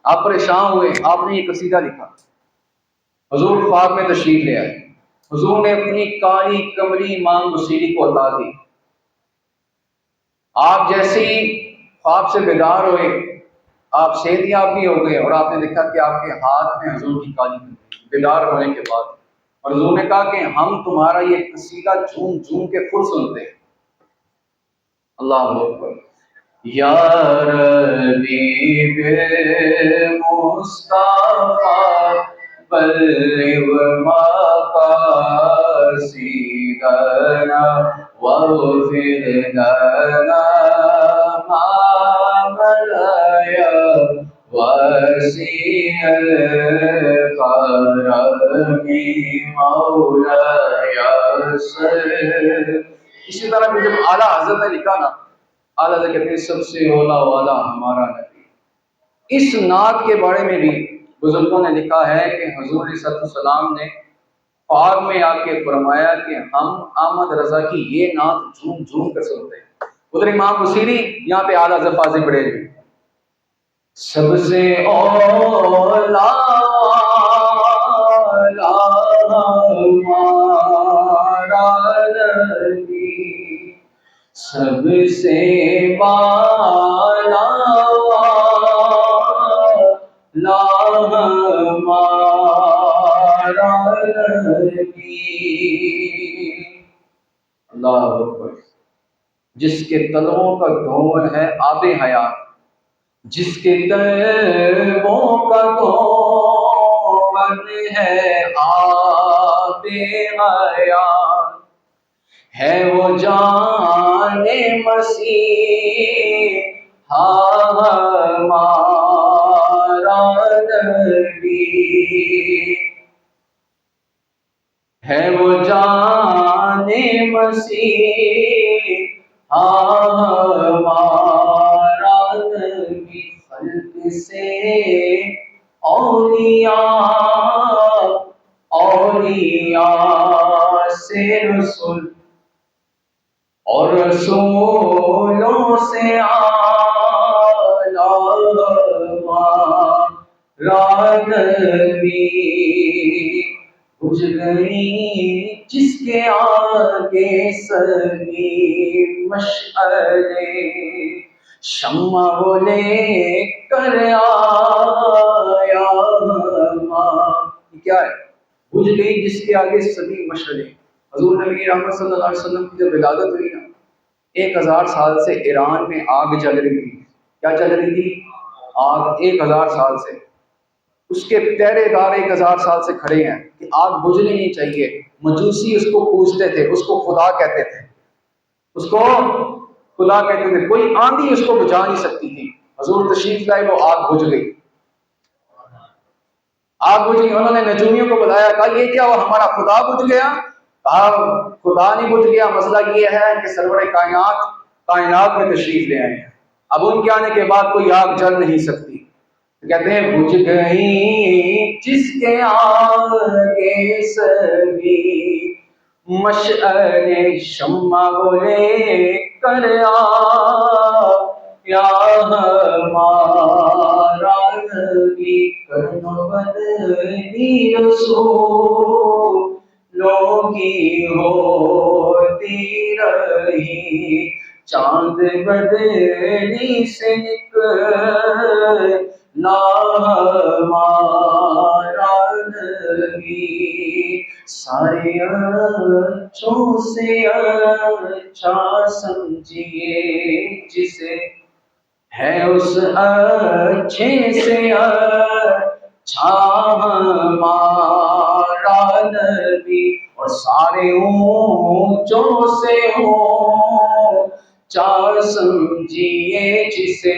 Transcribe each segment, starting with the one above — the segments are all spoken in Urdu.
آپ پریشان ہوئے، آپ نے یہ قصیدہ لکھا، حضور خواب میں تشریف لے آئے، حضور نے اپنی کالی کمری مانگ بصیری کو عطا دی، آپ جیسے ہی خواب سے بیدار ہوئے، آپ صحت یاب بھی ہو گئے، اور آپ نے دیکھا کہ آپ کے ہاتھ میں حضور کی کالی کمری بیدار ہونے کے بعد، اور حضور نے کہا کہ ہم تمہارا یہ قصیدہ جھوم جھوم کے خود سنتے ہیں۔ اللہ اکبر۔ یا ربی بالمصطفیٰ بلغ مقاصدنا واغفر لنا ما مضى وسیع الکرم مولاي صل۔ اسی طرح پھر جب اعلیٰ حضرت نے لکھا نا، اعلیٰ حضرت کہتے ہیں سب سے اولا والا ہمارا نبی، اس نعت کے بارے میں بھی بزرگوں نے لکھا ہے کہ حضور صلی اللہ علیہ وسلم نے خواب میں آ کے فرمایا کہ ہم احمد رضا کی یہ نعت جھوم جھوم کر سنتے ہیں۔ ادھر امام بصیری، یہاں پہ اعلیٰ حضرت فاضل بڑھے، سب سے اولا ہمارا نبی، سب سے بالا والا ہمارا نبی۔ اللہ اکبر۔ جس کے تلوؤں کا دھون ہے آب حیات، جس کے تلوؤں کا دھون ہے آب حیات، ہے وہ جان مسیح ہمارا نبی، ہے وہ جان مسیح ہمارا نبی۔ خلق سے اولیاء، اولیاء سے رسول، اور رسولوں سے اعلیٰ ہمارا نبی۔ بجھ گئی جس کے آگے سبھی مشعلیں، شمع وہ لے کر آیا ہمارا۔ یہ کیا ہے؟ بجھ گئی جس کے آگے سبھی مشعلیں۔ حضور نبی رحمت صلی اللہ علیہ وسلم کی جب ولادت ہوئی نا، 1000 سال سے ایران میں آگ جل رہی تھی۔ کیا چل رہی تھی؟ آگ، 1000 سال سے۔ اس کے پہرے دار 1000 سال سے کھڑے ہیں کہ آگ بجھنی نہیں چاہیے۔ مجوسی اس کو پوجتے تھے، اس کو خدا کہتے تھے، اس کو خدا کہتے تھے، کوئی آندھی اس کو بجھا نہیں سکتی تھی۔ حضور تشریف لائے، وہ آگ بجھ گئی، آگ بجھ گئی۔ انہوں نے نجومیوں کو بتایا، کہا یہ کیا ہوا، ہمارا خدا بجھ گیا؟ کہا خدا نہیں بجھ گیا، مسئلہ یہ ہے کہ سرور کائنات میں تشریف لے آئے ہیں، اب ان کے آنے کے بعد کوئی آگ جل نہیں سکتی۔ کہتے ہیں بجھ گئی جس کے آگے سبھی مشعلیں، شمع وہ لے کر آیا ہمارا نبی۔ کرم بدلی رسولوں کی ہوتی رہی، چاند بدلی سے نکلا ہمارا نبی۔ سارے اچھوں سے اچھا سمجھیے جسے، ہے اس اچھے سے اچھا ہمارا نبی۔ اور سارے اونچوں سے اونچا سمجھیے جسے،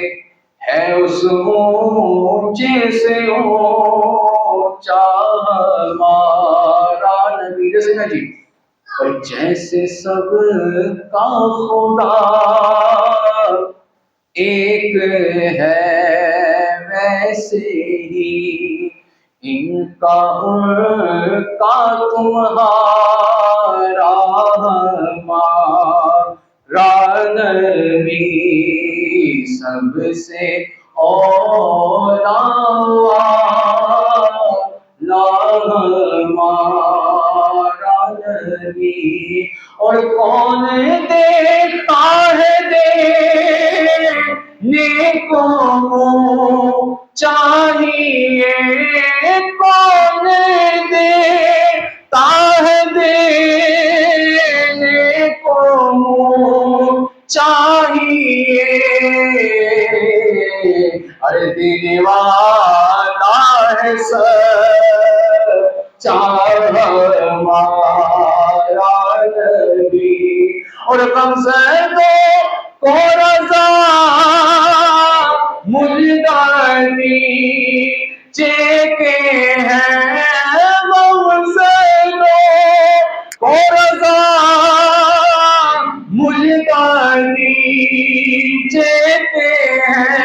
ہے اس اونچے سے اونچا ہمارا نبی۔ جیسے نا جی، اور جیسے سب کا خدا ایک ہے، ویسے ہی ان کا تمہارا ہمارا نبی۔ سب سے اولا لا ہمارا نبی، اور کون دیکھتا ہے دینے کو چاہیے، کون دیکھتا ہے دینے کو چاہیے، ارے دینے والا ہے سچا ہمارا نبی، اور غمزدوں کو رضا مجدانی چیکے ہیں، غمزدوں کو رضا مجدانی چیکے ہیں،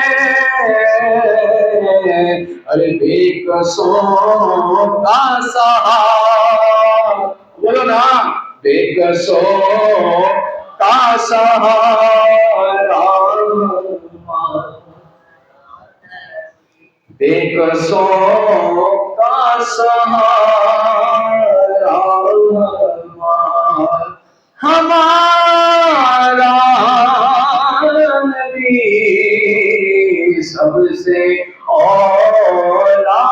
ارے بے قصوں کا سہارا، بولو نا، بے قصوں کا سہارا، بے قصوں کا سہارا ہمارا نبی، سب سے اولا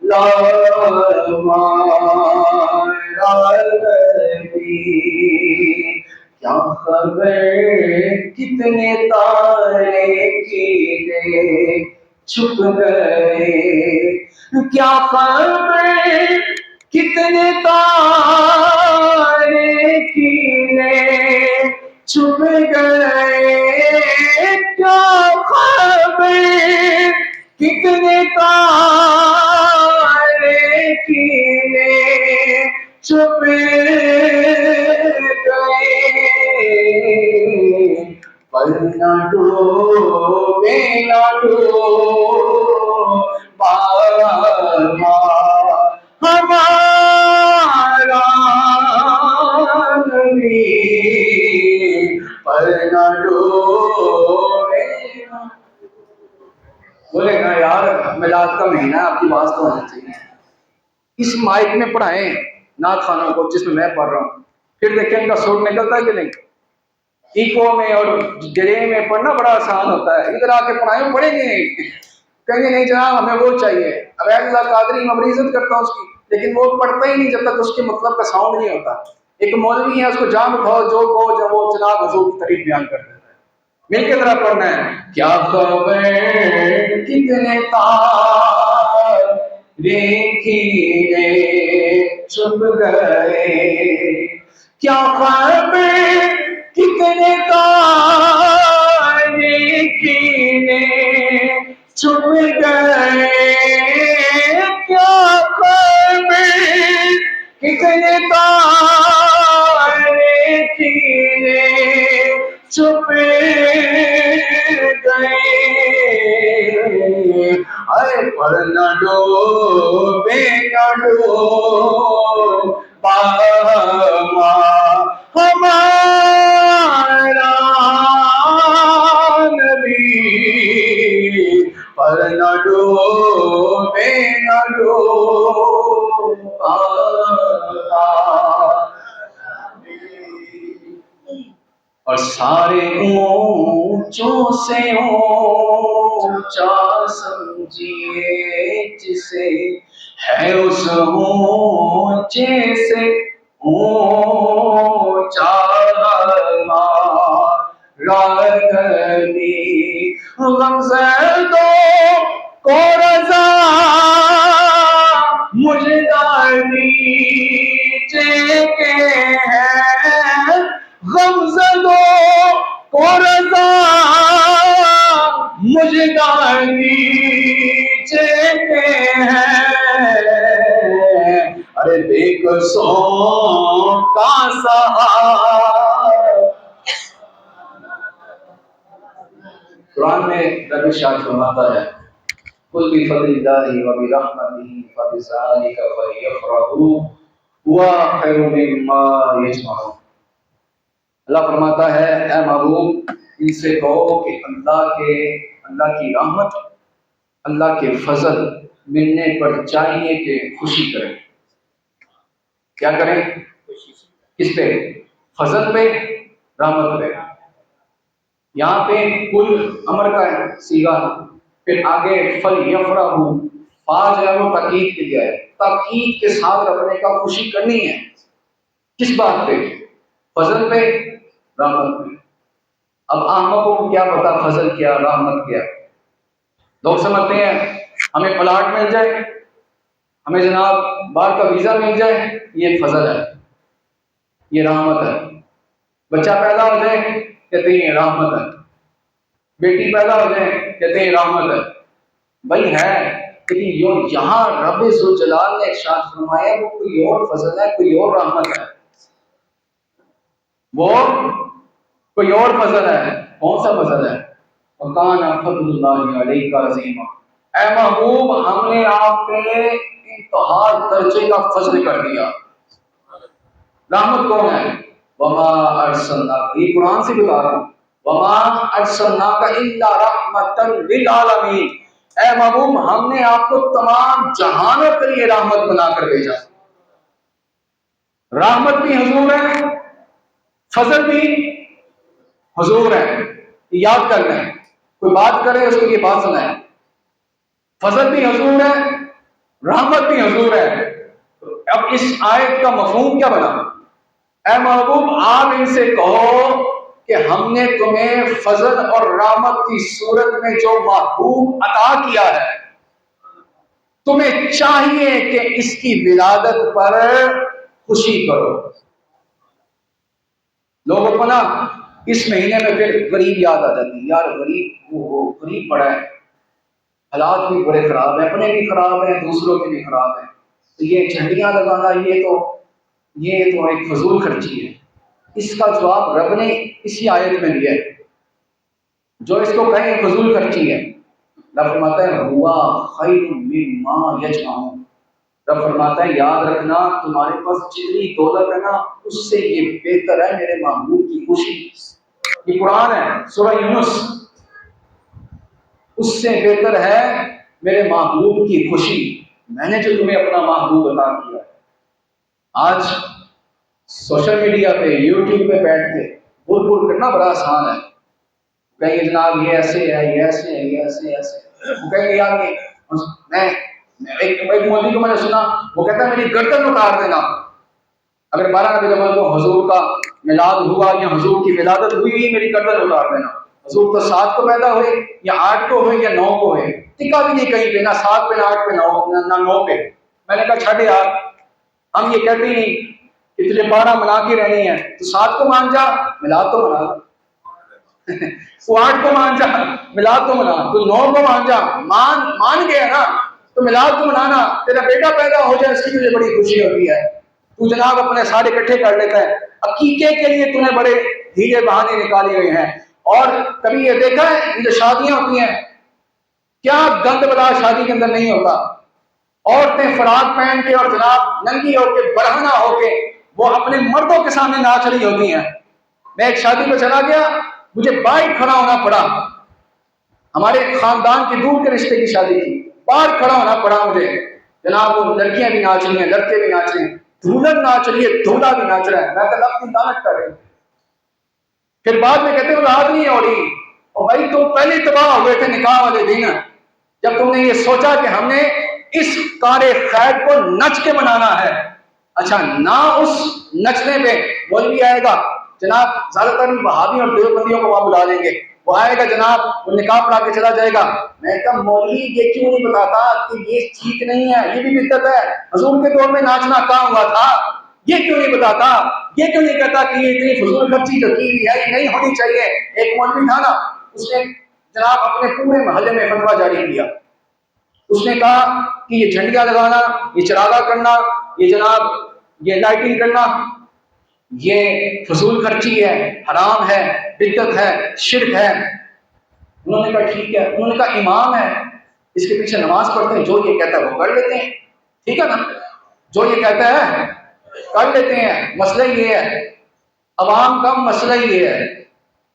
لا ہمارا نبی، کیا خبر کتنے تارے کینے چھپ گئے، کیا خبر کتنے تارے کینے چھپ گئے، کیا خبر کتنے تارے کینے چھپ گئے، پر نہ ڈوبے نہ ڈوبا ہمارا نبی، پر نہ ڈوبے نہ، بولے نا یار میلاد کا مہینہ ہے، آپ کی بات تو ہونا چاہیے، اس مائک میں پڑھائیں نعت خوانوں کو جس میں میں پڑھ رہا ہوں، پھر دیکھیں ان کا سر نکلتا ہے کہ نہیں، ایکو میں اور گرے میں پڑھنا بڑا آسان ہوتا ہے، ادھر آ کے پڑھائیں پڑھیں گے نہیں، کہیں گے نہیں جناب ہمیں وہ چاہیے، عبید اللہ قادری میں بڑی عزت کرتا ہوں اس کی، لیکن وہ پڑھتا ہی نہیں جب تک اس کے مطلب کا ساؤنڈ نہیں ہوتا، ایک مولوی ہے اس کو جام کھاؤ جو کہو جب وہ جناب حضور کی تعریف بیان کر دیتا ہے، مل کے ذرا پڑھنا ہے، کیا خبر کتنے تارے کینے چھپ گئے، کیا خبر کتنے تارے کینے چھپ گئے، کیا خبر کتنے تارے کینے چھپ گئے، اے پر نہ ڈوبے نہ ڈوبا ہمارا نبی، پر نہ ڈوبے نہ ڈوبا، اور سارے اونچوں سے اونچا سمجھیے جسے، ہے اس اونچے سے اونچا ہمارا نبی، غمزدوں کو رضا مجدانی چیکے ہیں، غمزدوں کو رضا مجدانی چیکے ہیں، ارے بے قصوں کا سہارا، قرآن میں رب ارشاد فرماتا ہے قل بفضل اللہ وبرحمتہ فبذلک فلیفرحوا هو خیر مما یجمعون، اللہ فرماتا ہے اے محبوب ان سے کہو کہ اللہ کی رحمت، اللہ کے فضل ملنے پر چاہیے کہ خوشی کریں۔ کیا کریں؟ کس پہ؟ فضل پہ، رحمت پہ۔ یہاں پہ کل امر کا صیغہ، پھر آگے فل یفرحوا، فا جو ہے وہ تاکید کے لیے ہے، تاکید کے ساتھ رکھنے کا، خوشی کرنی ہے۔ کس بات پہ؟ فضل پہ، رحمت پہ۔ اب احمقوں کو کیا پتا فضل کیا رحمت کیا؟ لوگ سمجھتے ہیں ہمیں پلاٹ مل جائے، ہمیں جناب باہر کا ویزا مل جائے، یہ فضل ہے، یہ رحمت ہے۔ بچہ پیدا ہو جائے کہتے ہیں یہ رحمت ہے، بیٹی پیدا ہو جائے کہتے ہیں یہ رحمت ہے۔ بھائی ہے، لیکن یہاں رب ذوالجلال نے ارشاد فرمایا وہ کوئی اور فضل ہے، کوئی اور رحمت ہے، وہ کوئی اور فضل ہے۔ کون سا فضل ہے؟ وَكَانَ فَضْلُ اللَّهِ عَلَيْكَ عَظِيمًا، اے محبوب ہم نے آپ پہ انتہا درجے کا فضل کر دیا۔ رحمت کون ہے؟ وَمَا أَرْسَلْنَاكَ، یہ قرآن سے بتا رہا ہوں، وَمَا أَرْسَلْنَاكَ إِلَّا رَحْمَةً لِلْعَالَمِينَ، اے محبوب ہم نے آپ کو تمام جہانوں کے لیے رحمت بنا کر بھیجا۔ رحمت بھی حضور ہے، فضل بھی حضور ہے، یاد کر لیں، کوئی بات کرے اس کو یہ بات سنائیں، فضل بھی حضور ہے، رحمت بھی حضور ہے۔ اب اس آیت کا مفہوم کیا بنا؟ اے محبوب آپ ان سے کہو کہ ہم نے تمہیں فضل اور رحمت کی صورت میں جو محبوب عطا کیا ہے، تمہیں چاہیے کہ اس کی ولادت پر خوشی کرو۔ لوگوں کو نا اس مہینے میں پھر غریب یاد آ جاتی ہے، یار غریب وہ غریب پڑا ہے، حالات بھی بڑے خراب ہیں، اپنے بھی خراب ہیں، دوسروں کے بھی خراب ہیں، تو یہ جھنڈیاں لگانا یہ تو ایک فضول خرچی ہے۔ اس کا جواب رب نے اسی آیت میں دیا ہے، جو اس کو کہیں فضول خرچی ہے۔ رب فرماتا ہے ہوا خیر مما یجمعون، رب فرماتا ہے یاد رکھنا تمہارے پاس جتنی دولت ہے نا اس سے یہ بہتر ہے میرے محبوب کی خوشی۔ یہ قرآن ہے، سورہ یونس، اس سے بہتر ہے میرے محبوب کی خوشی، میں نے جو تمہیں اپنا محبوب عطا کیا ہے۔ آج سوشل میڈیا پہ یوٹیوب پہ بیٹھ کے بول بول کرنا بڑا آسان ہے، کہیں گے جناب یہ ایسے ہے، یہ ایسے ہے، یہ ایسے ایسے، وہ کہیں گے یار میں ایک مولوی کو میں نے سنا، وہ کہتا ہے میری گردن اتار دینا اگر 12 ربیع الاول کو حضور کا میلاد ہوا یا حضور کی ولادت ہوئی، میری گردن اتار دینا۔ حضور تو 7 کو پیدا ہوئے یا 8 کو ہوئے یا 9 کو ہوئے، ٹکا بھی نہیں کہیں پہ، نہ 7 پہ، نہ 8 پہ، نہ 9 پہ۔ میں نے کہا چھڈ یار، ہم یہ کہتے ہی نہیں کہ تجھے 12 منا کے رہنی ہے، تو 7 کو مان جا، میلاد تو منا، تو 8 کو مان جا، میلاد تو منا، تو 9 کو مان جا، مان گیا نا تو میلاد تو منانا۔ تیرا بیٹا پیدا ہو جائے اس کی مجھے بڑی خوشی ہوتی ہے، تو جناب اپنے سارے اکٹھے کر لیتا ہے۔ عقیقے کے لیے تو نے بڑے ہیلے بہانے نکالے ہوئے ہیں۔ اور کبھی یہ دیکھا ہے یہ جو شادیاں ہوتی ہیں کیا گند بلا شادی کے اندر نہیں ہوتا، عورتیں فراق پہن کے اور جناب ننگی ہو کے برہنہ ہو کے وہ اپنے مردوں کے سامنے ناچ رہی ہوتی ہیں۔ میں ایک شادی پہ چلا گیا، مجھے باہر کھڑا ہونا پڑا، ہمارے خاندان کے دور کے رشتے کی شادی تھی، باہر کھڑا ہونا پڑا مجھے، جناب وہ لڑکیاں بھی ناچ رہی ہیں، لڑکے بھی ناچ رہے ہیں، دولہن ناچ رہی ہے، دولہا بھی ناچ رہا ہے، میں کہا اپنی لعنت کر رہے ہیں۔ پھر بعد میں کہتے ہیں رات نہیں ہو رہی، اور بھائی تم پہلے تباہ ہوئے تھے نکاح والے دن جب تم نے یہ سوچا کہ ہم نے اس کار خیر کو نچ کے منانا ہے۔ اچھا نہ اس نچنے پہ مولوی آئے گا، جناب زیادہ تر وہابی اور دیوبندیوں کو وہاں بلا لیں گے، وہ آئے گا جناب وہ نکاح پڑھا کے چلا جائے گا۔ میں کہا مولوی یہ کیوں نہیں بتاتا کہ یہ ٹھیک نہیں ہے، یہ بھی بدعت ہے، حضور کے دور میں ناچنا کہاں ہوا تھا، یہ کیوں نہیں بتاتا، یہ کیوں نہیں کہتا کہ یہ اتنی فضول خرچی جو کی ہوئی ہے یہ نہیں ہونی چاہیے۔ ایک مولوی تھا نا، اس نے جناب اپنے پورے محلے میں فتویٰ جاری کیا، اس نے کہا کہ یہ جھنڈیاں لگانا، یہ چراغاں کرنا، یہ جناب یہ لائٹنگ کرنا یہ فضول خرچی ہے، حرام ہے، بدعت ہے، شرک ہے۔ انہوں نے کہا ٹھیک ہے، انہوں نے کہا امام ہے اس کے پیچھے نماز پڑھتے ہیں، جو یہ کہتا ہے وہ کر لیتے ہیں، ٹھیک ہے نا، جو یہ کہتا ہے کر لیتے ہیں، مسئلہ یہ ہے۔ عوام کا مسئلہ یہ ہے،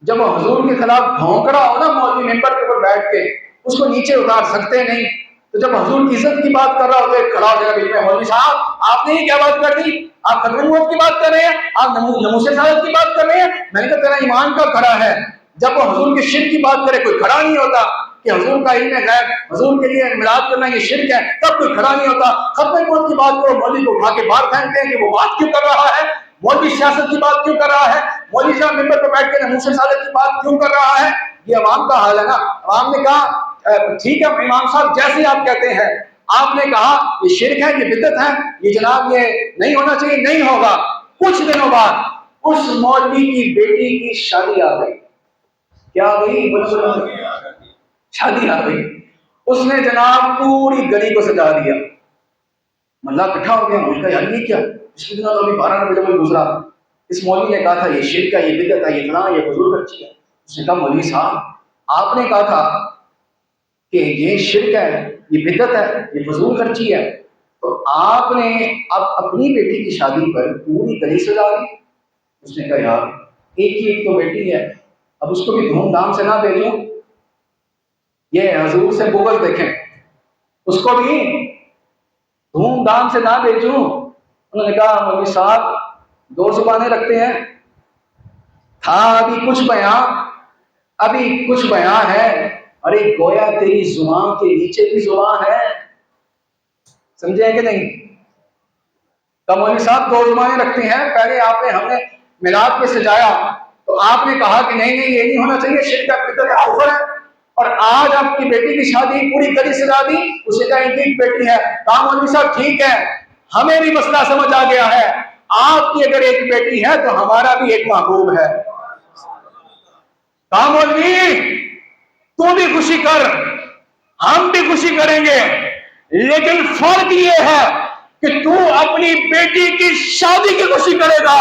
جب وہ حضور کے خلاف بھونک رہا ہو نا مولوی ممبر کے اوپر بیٹھ کے، اس کو نیچے اتار سکتے نہیں، تو جب حضور کی عزت کی بات کر رہا ہو تو ایک کھڑا ہو جائے بیچ میں، مولوی صاحب آپ نے یہ کیا بات کر دی؟ آپ ختم نبوت کی بات کر رہے ہیں، آپ نموس رسالت کی بات کر رہے ہیں؟ میں نے کہا تیرا ایمان کا کھڑا ہے۔ جب وہ حضور کی شرک کی بات کرے کوئی کھڑا نہیں ہوتا کہ حضور کا علم غیب، حضور کے لیے میلاد کرنا یہ شرک ہے، تب کوئی کھڑا نہیں ہوتا۔ ختم نبوت کی بات کرو، مولوی کو اٹھا کے باہر پھینکتے ہیں کہ وہ بات کیوں کر رہا ہے، مولوی سیاست کی بات کیوں کر رہا ہے، مولوی صاحب ممبر پہ بیٹھ کے نموس رسالت کی بات کیوں کر رہا ہے۔ یہ عوام کا حال ہے نا۔ عوام نے کہا ٹھیک ہے امام صاحب جیسے آپ کہتے ہیں، آپ نے کہا یہ شرک ہے، یہ بدعت ہے، یہ جناب یہ نہیں ہونا چاہیے، نہیں ہوگا۔ کچھ دنوں بعد اس مولوی کی بیٹی کی شادی آ گئی۔ کیا آ گئی؟ شادی آ گئی۔ اس نے جناب پوری گلی کو سجا دیا، محلہ اکٹھا ہو گیا۔ انہوں نے کہا یار یہ کیا، پچھلے دنوں تو ابھی 12 بجے کوئی گزرا، اس مولوی نے کہا تھا یہ شرک ہے، یہ بدعت ہے، یہ فلاں، یہ فضول خرچی ہے۔ اس نے کہا مولوی صاحب آپ نے کہا تھا کہ یہ شرک ہے، یہ بدعت ہے، یہ فضول خرچی ہے، تو آپ نے اب اپنی بیٹی کی شادی پر پوری گلی سجا دی۔ اس نے کہا یار ایک ہی ایک تو بیٹی ہے، اب اس کو بھی دھوم دھام سے نہ بھیجوں، یہ حضور سے بغض دیکھیں، اس کو بھی دھوم دھام سے نہ بھیجوں۔ انہوں نے کہا مولوی صاحب 2 زبانیں رکھتے ہیں، تھا ابھی کچھ بیان ہے، ارے گویا تیری زبان کے نیچے بھی زبان ہے، سمجھے کہ نہیں؟ تو مولوی صاحب 2 زبانیں رکھتے ہیں، پہلے آپ نے ہم نے میلاد پہ سجایا تو آپ نے کہا کہ نہیں یہ نہیں ہونا چاہیے، شرک کا بدعت کا کفر ہے، اور آج آپ کی بیٹی کی شادی پوری گلی سجا دی، اسے کہا ان کی بیٹی ہے۔ کہا مولوی صاحب ٹھیک ہے، ہمیں بھی مسئلہ سمجھ آ گیا ہے، آپ کی اگر ایک بیٹی ہے تو ہمارا بھی ایک محبوب ہے۔ کہا مولوی تو بھی خوشی کر، ہم بھی خوشی کریں گے، لیکن فرق یہ ہے کہ تو اپنی بیٹی کی شادی کی خوشی کرے گا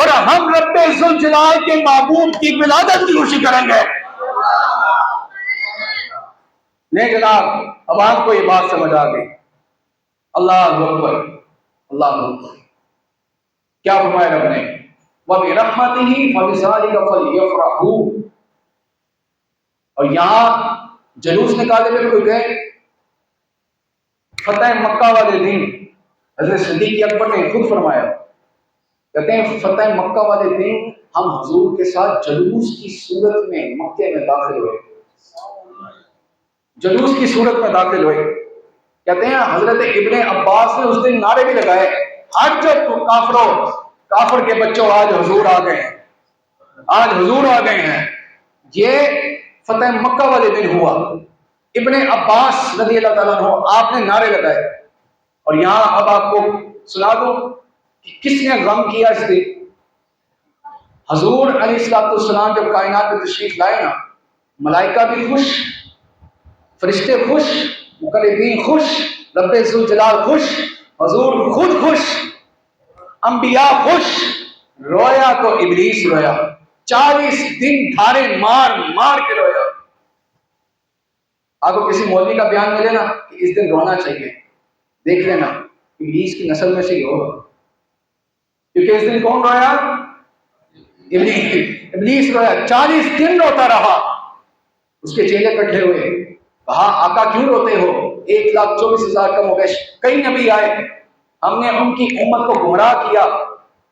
اور ہم رب ذوالجلال کے محبوب کی ولادت کی خوشی کریں گے۔ نہیں جناب، عوام کو یہ بات سمجھ آ گئی۔ اللہ اکبر، اللہ اکبر۔ کیا فرمایا رب نے؟ وَبِرَحْمَتِهِ فَبِذَلِكَ فَلْيَفْرَحُوا۔ اور یہاں جلوس نکالے ہوئے کوئی گئے، فتح مکہ والے دن حضرت صدیق اکبر نے خود فرمایا، کہتے ہیں فتح مکہ والے دن ہم حضور کے ساتھ جلوس کی صورت میں مکے میں داخل ہوئے، جلوس کی صورت میں داخل ہوئے۔ کہتے ہیں حضرت ابن عباس نے اس دن نعرے بھی لگائے، ہٹ جو کافر کے بچوں، آج حضور آ گئے ہیں، آج حضور آ گئے ہیں۔ یہ فتح مکہ والے دن ہوا، ابن عباس رضی اللہ تعالیٰ عنہ آپ نے نعرے لگائے۔ اور یہاں اب آپ کو سنا دوں کہ کس نے غم کیا اس دن۔ حضور علیہ السلام جب کائنات میں تشریف لائے نا، ملائکہ بھی خوش، فرشتے خوش، مقربین خوش، رب ذوالجلال خوش، حضور خود خوش، انبیاء خوش۔ رویا تو ابلیس رویا، 40 دن دھارے مار مار کے رویا۔ آپ کو کسی مولوی کا بیان ملے نا کہ اس دن رونا چاہیے، دیکھ لینا ابلیس کی نسل میں سے ہی ہوگا، کیونکہ اس دن کون رویا؟ ابلیس رویا، 40 دن روتا رہا۔ اس کے چیلے کٹھے ہوئے، کہا آقا کیوں روتے ہو؟ 1,24,000 کم ہو گئے، کئی نبی آئے، ہم نے ان کی امت کو گمراہ کیا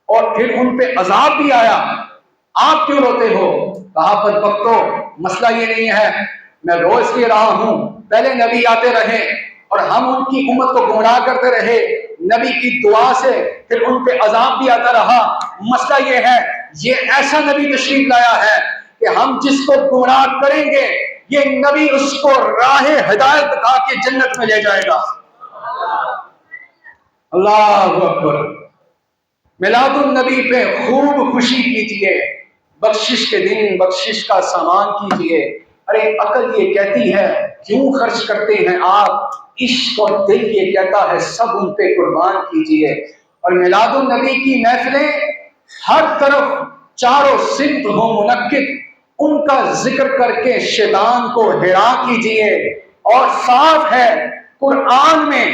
اور پھر ان پہ عذاب بھی آیا، آپ کیوں روتے ہو؟ کہا بدبختو، مسئلہ یہ نہیں ہے، میں رو اس لیے رہا ہوں، پہلے نبی آتے رہے اور ہم ان کی امت کو گمراہ کرتے رہے، نبی کی دعا سے پھر ان پہ عذاب بھی آتا رہا۔ مسئلہ یہ ہے یہ ایسا نبی تشریف لایا ہے کہ ہم جس کو گمراہ کریں گے یہ نبی اس کو راہ ہدایت دکھا کے جنت میں لے جائے گا۔ اللہ اکبر۔ میلاد النبی پہ خوب خوشی کیجئے، بخشش کے دن بخشش کا سامان کیجئے۔ ارے عقل یہ کہتی ہے کیوں خرچ کرتے ہیں آپ، عشق اور دل یہ کہتا ہے سب ان پہ قربان کیجئے۔ اور میلاد النبی کی محفلیں ہر طرف چاروں سمت ہوں منعقد، ان کا ذکر کر کے شیطان کو حیران کیجئے۔ اور صاف ہے قرآن میں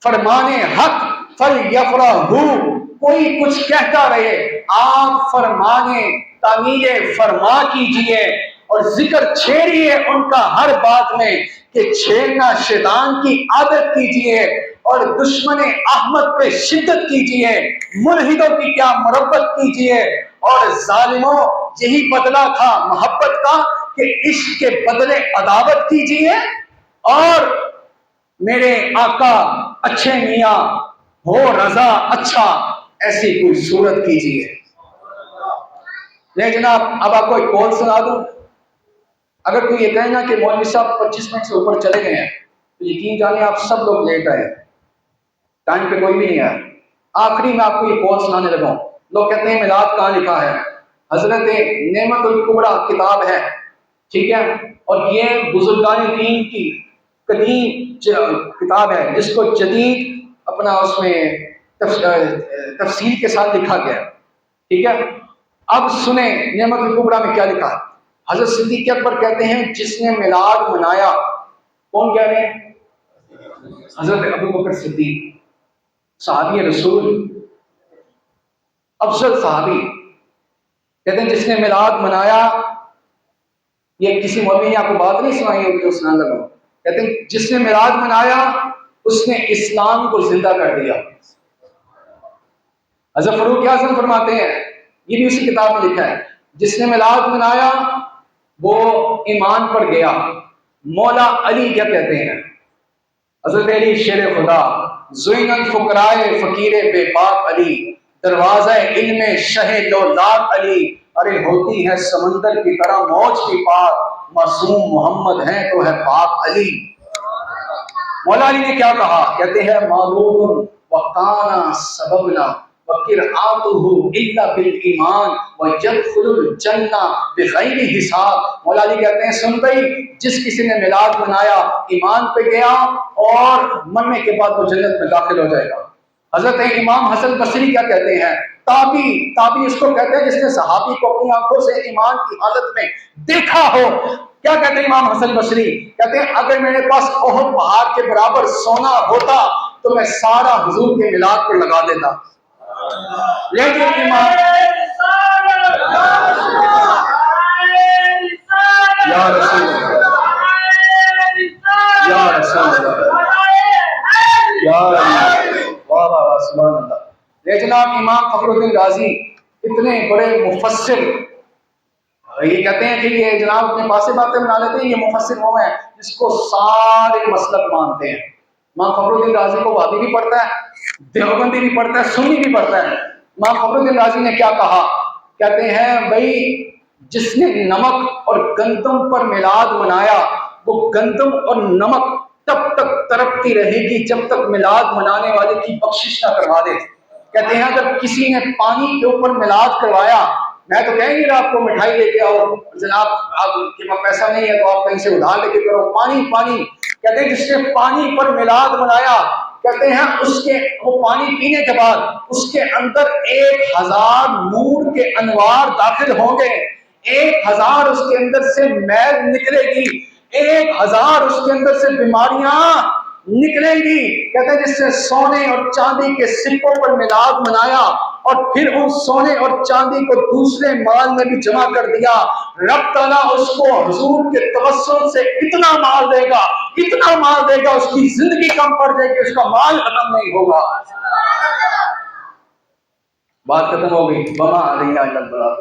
فرمان حق فَلْيَفْرَحُوا، کوئی کچھ کہتا رہے، آپ فرمانے تعمیل فرما کیجئے اور ذکر چھیڑیے ان کا ہر بات میں کہ چھیڑنا شیطان کی عادت کیجئے اور دشمن احمد پہ شدت کیجئے، ملحدوں کی کیا مربت کیجئے، اور ظالموں یہی بدلہ تھا محبت کا کہ عشق کے بدلے عداوت کیجئے، اور میرے آقا اچھے میاں ہو رضا اچھا ایسی کوئی صورت کیجئے۔ نہیں جناب، اب آپ کو ایک قول سنا دوں، اگر کوئی یہ کہے نا کہ مولوی صاحب 25 منٹ سے اوپر چلے گئے ہیں تو یقین جانے آپ سب لوگ لیٹ آئے، ٹائم پہ کوئی بھی نہیں آیا۔ آخری میں آپ کو یہ قول سنانے لگا ہوں۔ لوگ کہتے ہیں میلاد کہاں لکھا ہے؟ حضرت نعمت الکبریٰ کتاب ہے، ٹھیک ہے، اور یہ بزرگان دین کی قدیم کتاب ہے جس کو جدید اپنا اس میں تفصیل کے ساتھ لکھا گیا، ٹھیک ہے۔ اب سنیں نعمت الکبریٰ میں کیا لکھا ہے۔ حضرت صدیق اکبر کہتے ہیں جس نے میلاد منایا، کون کہہ رہے ہیں؟ حضرت ابو بکر صدیق، صحابی رسول، افضل صحابی، کہتے ہیں جس نے میلاد منایا، یہ کسی مولوی نے آپ کو بات نہیں سنائی ہوگی جو سنانے لگا، کہتے ہیں جس نے میلاد منایا اس نے اسلام کو زندہ کر دیا۔ حضرت فاروق اعظم فرماتے ہیں، یہ بھی اسی کتاب میں لکھا ہے، جس نے میلاد منایا وہ ایمان پر گیا۔ مولا علی کیا کہتے ہیں؟ حضرت علی شیر خدا، زین الفقرائے فقیر بے باک علی، دروازہ علم شہ دولات علی، ارے ہوتی ہے سمندر کی طرح موج کی پاک، معصوم محمد ہیں تو ہے پاک علی۔ مولا علی نے کیا کہا؟ کہتے ہیں معلوم وقانا سببنا وقرآتہ الا بالایمان ویدخل الجنہ بغیر حساب۔ مولا علی کہتے ہیں سن بھئی، جس کسی نے میلاد منایا ایمان پہ گیا اور مرنے کے بعد وہ جنت میں داخل ہو جائے گا۔ حضرت امام حسن بصری کیا کہتے ہیں؟ تابی اس کو کہتے ہیں جس نے صحابی کو اپنی آنکھوں سے ایمان کی حالت میں دیکھا ہو۔ کیا کہتے ہیں امام حسن بصری؟ کہتے ہیں اگر میرے پاس احد پہاڑ کے برابر سونا ہوتا تو میں سارا حضور کے میلاد پر لگا دیتا۔ لیکن امام یا رسول اللہ، یا رسول اللہ، یا واہ واہ واہ سبحان اللہ۔ یہ جناب امام فخر الدین رازی اتنے بڑے مفسر، یہ کہتے ہیں کہ یہ جناب اپنے پاسے باتیں بنا لیتے ہیں، یہ مفسر وہ ہیں جس کو سارے مسلک مانتے ہیں۔ امام فخر الدین رازی کو وہابی بھی پڑھتا ہے، دیوبندی بھی پڑھتا ہے، سنی بھی پڑھتا ہے۔ امام فخر الدین رازی نے کیا کہا؟ کہتے ہیں بھائی جس نے نمک اور گندم پر میلاد منایا وہ گندم اور نمک تب تک تڑپتی رہے گی جب تک میلاد منانے والے کی بخشش نہ کروا دے۔ کہتے ہیں اگر کسی نے پانی کے اوپر میلاد کروایا، میں تو کہیں گے آپ کو مٹھائی لے کے آؤ، جناب آپ کے پاس پیسہ نہیں ہے تو آپ کہیں سے ادھار لے کے کرو، پانی۔ کہتے ہیں جس نے پانی پر میلاد منایا، کہتے ہیں اس کے وہ پانی پینے کے بعد اس کے اندر 1000 نور کے انوار داخل ہوں گے، 1000 اس کے اندر سے میل نکلے گی، 1000 اس کے اندر سے بیماریاں نکلیں گی۔ کہتے ہیں جس نے سونے اور چاندی کے سکوں پر میلاد منایا اور پھر ان سونے اور چاندی کو دوسرے مال میں بھی جمع کر دیا، رب تعالیٰ اس کو حضور کے توسل سے اتنا مال دے گا، اتنا مال دے گا، اس کی زندگی کم پڑ جائے گی، اس کا مال ختم نہیں ہوگا۔ بات ختم ہو گئی، وما علینا الا البلاغ۔